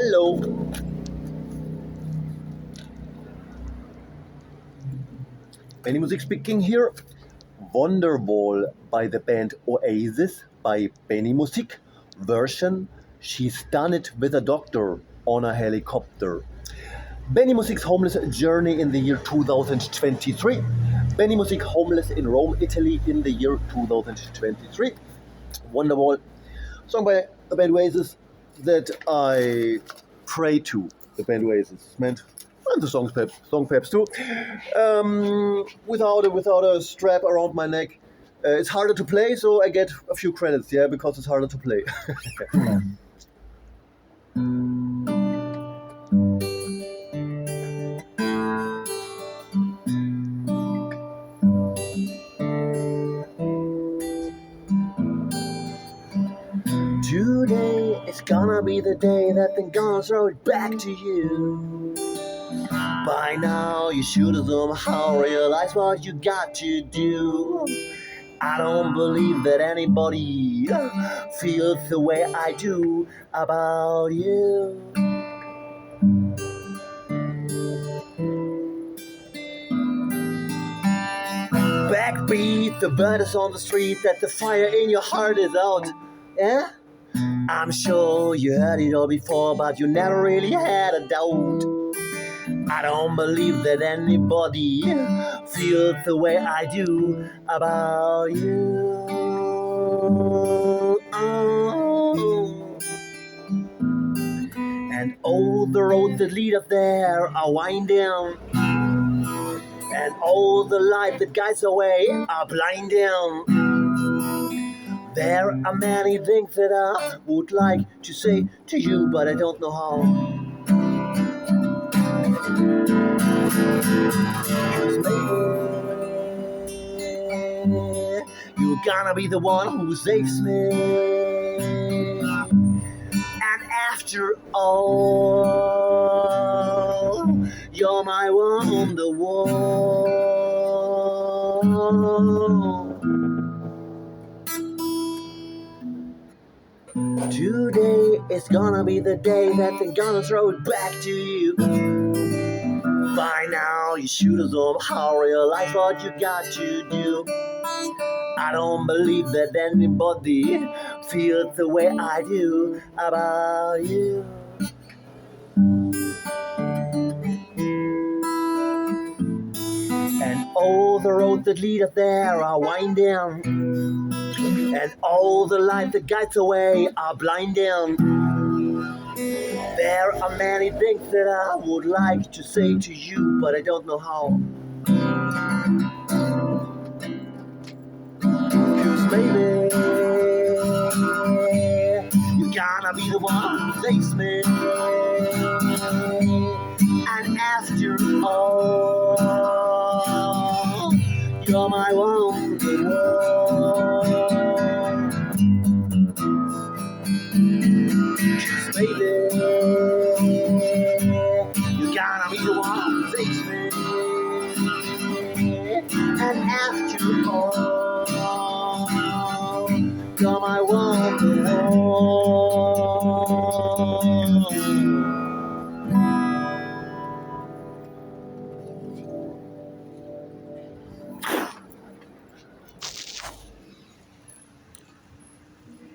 Hello. Benimusik speaking here. Wonderwall by the band Oasis by Benimusik. Version She's Done It With a Doctor on a Helicopter. Benimusik's homeless journey in the year 2023. Benimusik homeless in Rome, Italy in the year 2023. Wonderwall, song by the band Oasis that I pray to. The band Oasis meant, and the song perhaps too. Without a strap around my neck, it's harder to play, so I get a few credits, yeah, because it's harder to play. Today is gonna be the day that they're gonna throw it back to you. By now you should have somehow realized what you got to do. I don't believe that anybody feels the way I do about you. Backbeat, the bird is on the street, that the fire in your heart is out. Yeah? I'm sure you heard it all before, but you never really had a doubt. I don't believe that anybody feels the way I do about you. And all the roads that lead up there are winding, and all the light that guides the way are blinding. There are many things that I would like to say to you, but I don't know how. 'Cause maybe you're gonna be the one who saves me. And after all, you're my Wonderwall. Today is gonna be the day that they're gonna throw it back to you. By now you should have somehow realized what you got to do. I don't believe that anybody feels the way I do about you. And all the roads that lead up there are winding, and all the light that guides the way are blinding. There are many things that I would like to say to you, but I don't know how. 'Cause maybe you're gonna be the one who saves me. And after all, you're my Wonderwall. 'Cause baby, you're gonna be the one who saves me. And after all,